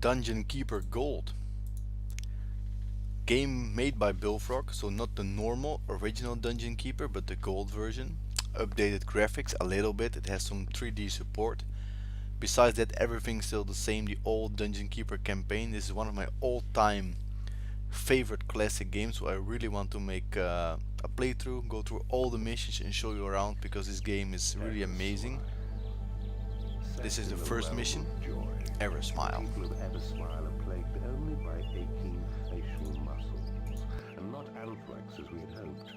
Dungeon Keeper Gold. Game made by Bullfrog, so not the normal original Dungeon Keeper, but the gold version. Updated graphics a little bit, it has some 3D support. Besides that, everything's still the same, the old Dungeon Keeper campaign. This is one of my all-time favorite classic games, so I really want to make a playthrough, go through all the missions and show you around, because this game is really amazing. This is the first mission, Eversmile. People of Eversmile are plagued only by aching facial muscles, and not anthrax as we had hoped.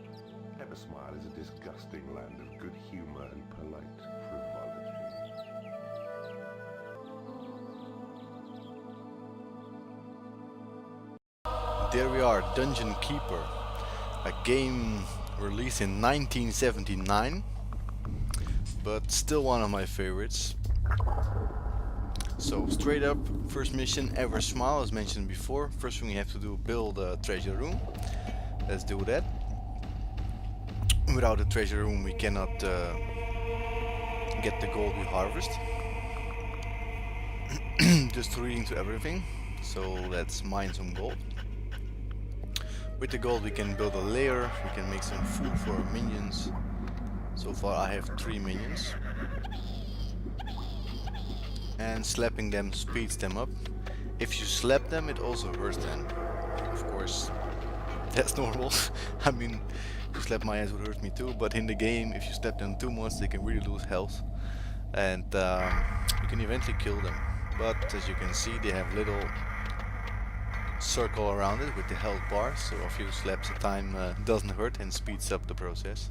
Eversmile is a disgusting land of good humor and polite frivolity. There we are, Dungeon Keeper, a game released in 1979, but still one of my favorites. So straight up, first mission, Eversmile, as mentioned before. First thing you have to do, build a treasure room. Let's do that. Without a treasure room we cannot get the gold we harvest. Just reading to everything, so let's mine some gold. With the gold we can build a lair, we can make some food for our minions. So far I have 3 minions. And slapping them speeds them up. If you slap them, it also hurts them. Of course, that's normal. I mean, to slap my ass would hurt me too, but in the game, if you slap them too much, they can really lose health. And you can eventually kill them. But as you can see, they have little circle around it with the health bar, so a few slaps a time doesn't hurt and speeds up the process.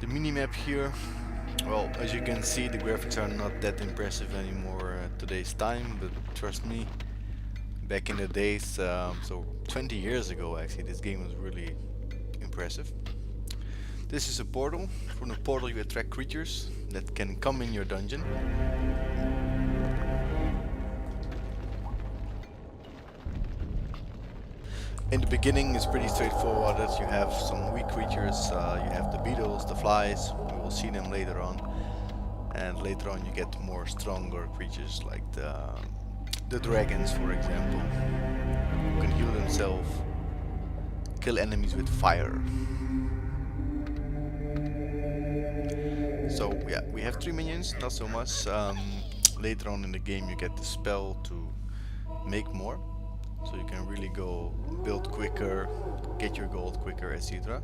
The minimap here, well, as you can see, the graphics are not that impressive anymore today's time, but trust me, back in the days, so 20 years ago actually, this game was really impressive. This is a portal. From the portal you attract creatures that can come in your dungeon. In the beginning it's pretty straightforward. You have some weak creatures, you have the beetles, the flies, we will see them later on. And later on you get more stronger creatures like the dragons, for example, who can heal themselves, kill enemies with fire. So yeah, we have 3 minions, not so much. Later on in the game you get the spell to make more. So you can really go build quicker, get your gold quicker, etc.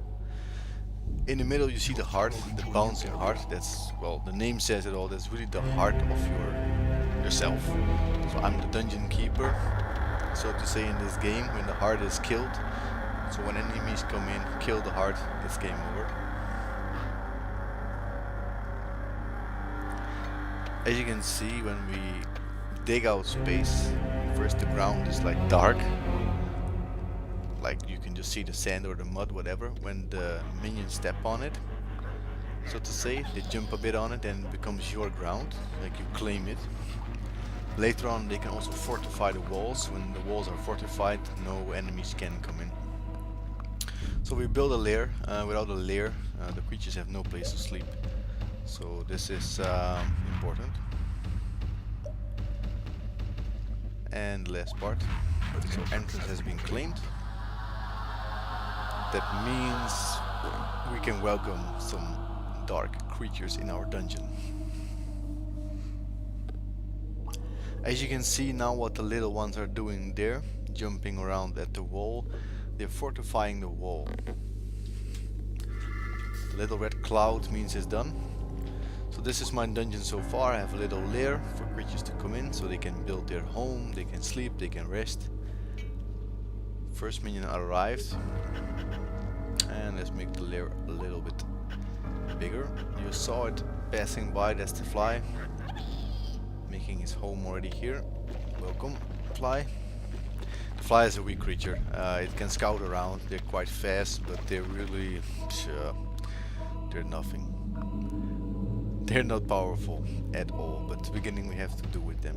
In the middle you see the heart, the bouncing heart. That's, well, the name says it all. That's really the heart of yourself. So I'm the dungeon keeper, so to say, in this game. When the heart is killed, so when enemies come in, kill the heart, it's game over. As you can see, when we dig out space, first the ground is like dark, like you can just see the sand or the mud, whatever. When the minions step on it, so to say, they jump a bit on it and it becomes your ground, like you claim it. Later on they can also fortify the walls. When the walls are fortified, no enemies can come in. So we build a lair. Without a lair the creatures have no place to sleep, so this is important. And the last part, so entrance has been claimed. That means we can welcome some dark creatures in our dungeon. As you can see now what the little ones are doing there, jumping around at the wall, they're fortifying the wall. The little red cloud means it's done. So this is my dungeon so far. I have a little lair for creatures to come in, so they can build their home, they can sleep, they can rest. First minion arrived. And let's make the lair a little bit bigger. You saw it passing by, that's the fly. Making his home already here. Welcome, fly. The fly is a weak creature. It can scout around, they're quite fast, but they're really... they're nothing. They're not powerful at all, but the beginning we have to do with them.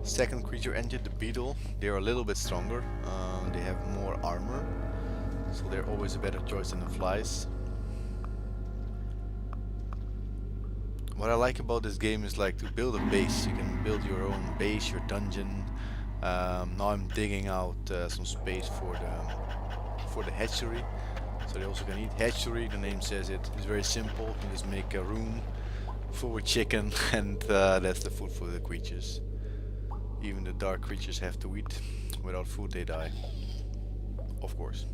Second creature entered, the beetle. They're a little bit stronger, they have more armor, so they're always a better choice than the flies. What I like about this game is like to build a base. You can build your own base, your dungeon. Now I'm digging out some space for the hatchery. So they also can eat hatchery. The name says it. It's very simple. You just make a room full of chicken, and that's the food for the creatures. Even the dark creatures have to eat. Without food, they die. Of course.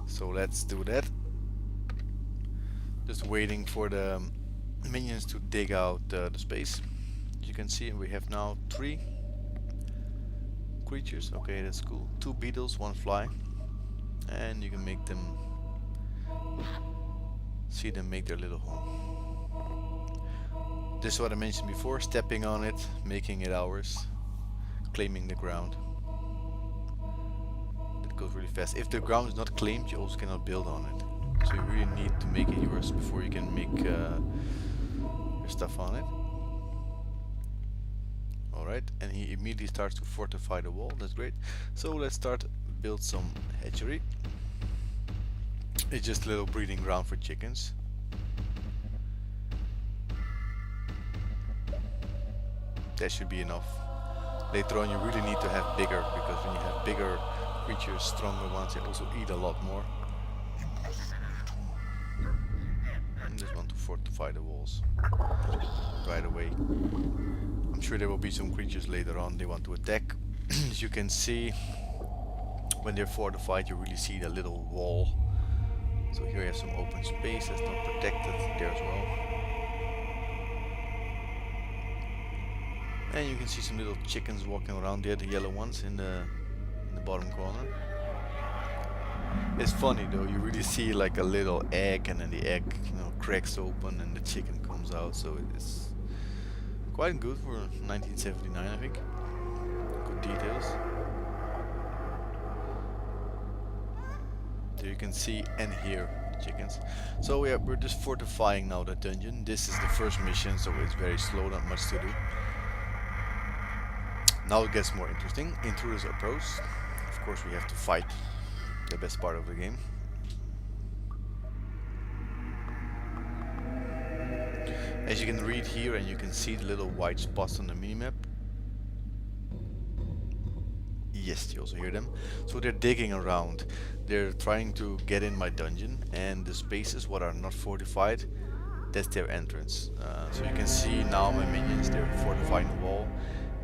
So let's do that. Just waiting for the minions to dig out the space. As you can see, we have now 3 creatures. Okay, that's cool. 2 beetles, 1 fly, and you can make them see them make their little home. This is what I mentioned before: stepping on it, making it ours, claiming the ground. That goes really fast. If the ground is not claimed, you also cannot build on it. So you really need to make it yours before you can make your stuff on it. Alright, and he immediately starts to fortify the wall. That's great. So let's start build some hatchery. It's just a little breeding ground for chickens. That should be enough. Later on you really need to have bigger, because when you have bigger creatures, stronger ones, they also eat a lot more. Just want to fortify the walls right away. I'm sure there will be some creatures later on they want to attack. As you can see, when they're fortified, you really see the little wall. So here you have some open space that's not protected there as well. And you can see some little chickens walking around there, the yellow ones in the bottom corner. It's funny though, you really see like a little egg, and then the egg, cracks open and the chicken comes out. So it's quite good for 1979, I think. Good details. So you can see and hear the chickens. So yeah, we're just fortifying now the dungeon. This is the first mission, so it's very slow, not much to do. Now it gets more interesting. Intruders approach. Of course we have to fight. The best part of the game. As you can read here, and you can see the little white spots on the minimap. Yes, you also hear them. So they're digging around. They're trying to get in my dungeon, and the spaces what are not fortified, that's their entrance. So you can see now my minions, they're fortifying the wall.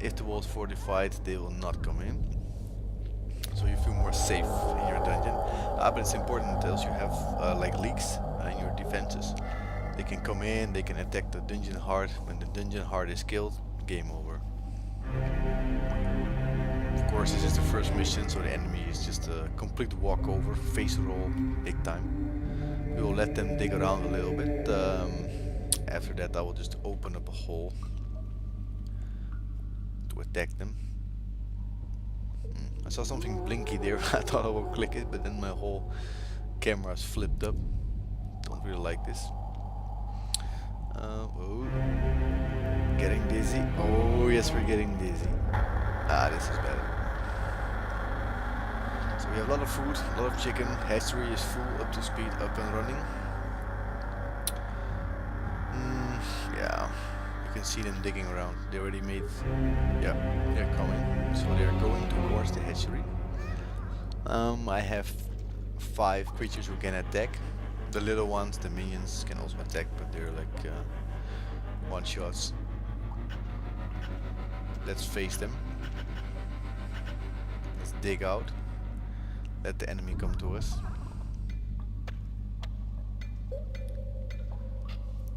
If the wall's fortified, they will not come in. So you feel more safe in your dungeon. But it's important that you have like leaks in your defenses. They can come in, they can attack the dungeon heart. When the dungeon heart is killed, game over. Of course, this is the first mission, so the enemy is just a complete walkover, face roll, big time. We will let them dig around a little bit. After that I will just open up a hole to attack them. I saw something blinky there. I thought I would click it, but then my whole camera's flipped up. Don't really like this. Oh, getting dizzy. Oh yes, we're getting dizzy. This is better. So we have a lot of food, a lot of chicken. Hatchery is full, up to speed, up and running. Yeah. You can see them digging around. They already made, yeah, they're coming. So they're going towards the hatchery. I have 5 creatures who can attack. The little ones, the minions, can also attack, but they're like one shots. Let's face them. Let's dig out. Let the enemy come to us.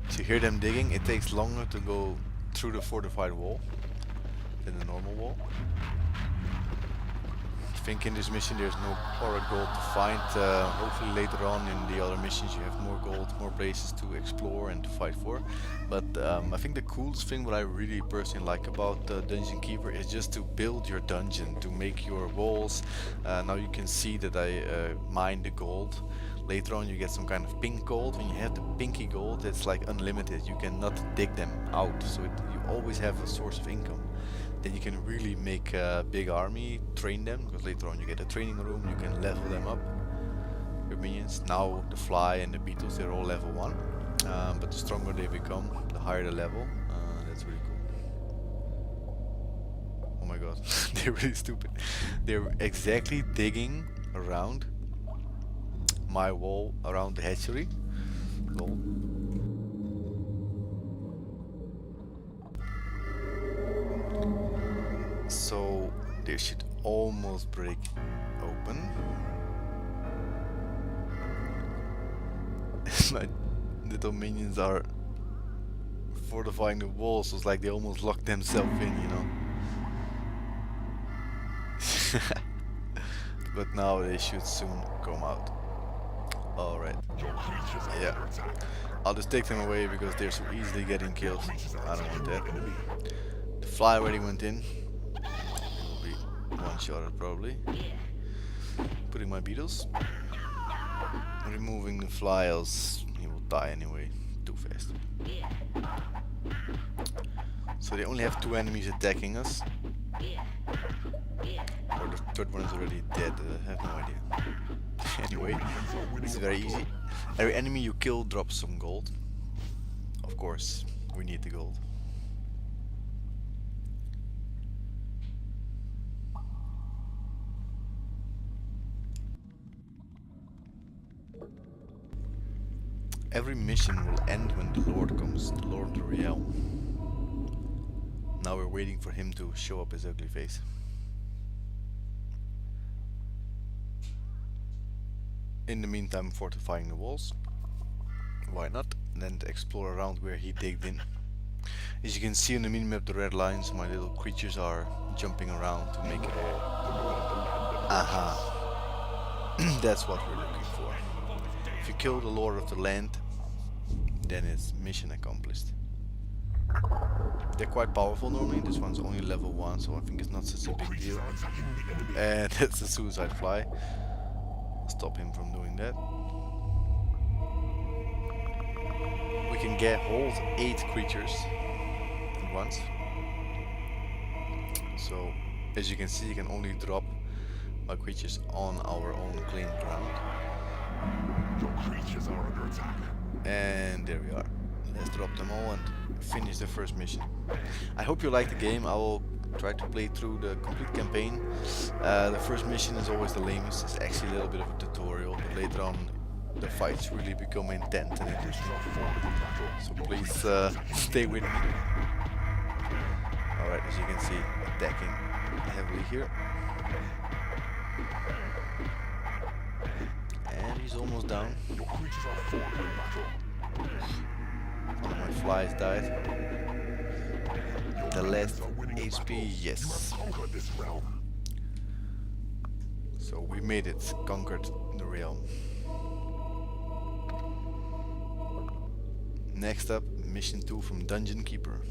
So you hear them digging. It takes longer to go through the fortified wall than the normal wall. I think in this mission there's no ore gold to find. Hopefully later on in the other missions you have more gold, more places to explore and to fight for. But I think the coolest thing what I really personally like about Dungeon Keeper is just to build your dungeon, to make your walls. Now you can see that I mine the gold. Later on you get some kind of pink gold. When you have the pinky gold, it's like unlimited. You cannot dig them out, so you always have a source of income. Then you can really make a big army, train them, because later on you get a training room, you can level them up, your minions. Now the fly and the beetles, they're all level 1. But the stronger they become, the higher the level. That's really cool. Oh my god, they're really stupid. They're exactly digging around my wall around the hatchery. Lol. So they should almost break open. My little minions are fortifying the walls, so it's like they almost locked themselves in, you know. But now they should soon come out. Alright. Yeah. I'll just take them away because they're so easily getting killed. I don't want that. The fly already went in. Will be one-shotted probably. Putting my beetles. Removing the fly, else he will die anyway. Too fast. So they only have 2 enemies attacking us. Or the third one is already dead, I have no idea. Anyway, it's very easy. Every enemy you kill drops some gold. Of course, we need the gold. Every mission will end when the Lord comes, the Lord of the realm. Now we're waiting for him to show up his ugly face. In the meantime, fortifying the walls. Why not? And then explore around where he digged in. As you can see on the minimap, the red lines, my little creatures are jumping around to make it all. Aha! That's what we're looking for. If you kill the Lord of the Land, then it's mission accomplished. They're quite powerful normally. This one's only level 1, so I think it's not such a big deal. And that's the suicide fly. Stop him from doing that. We can hold 8 creatures at once. So, as you can see, you can only drop my creatures on our own claimed ground. Your creatures are under attack. And there we are. Let's drop them all and finish the first mission. I hope you like the game. I will try to play through the complete campaign. The first mission is always the lamest. It's actually a little bit of a tutorial, but later on the fights really become intense and interesting. So please stay with me. Alright, as you can see, attacking heavily here. And he's almost down. One of my flies died. The last HP, yes. So we made it, conquered the realm. Next up, mission 2 from Dungeon Keeper.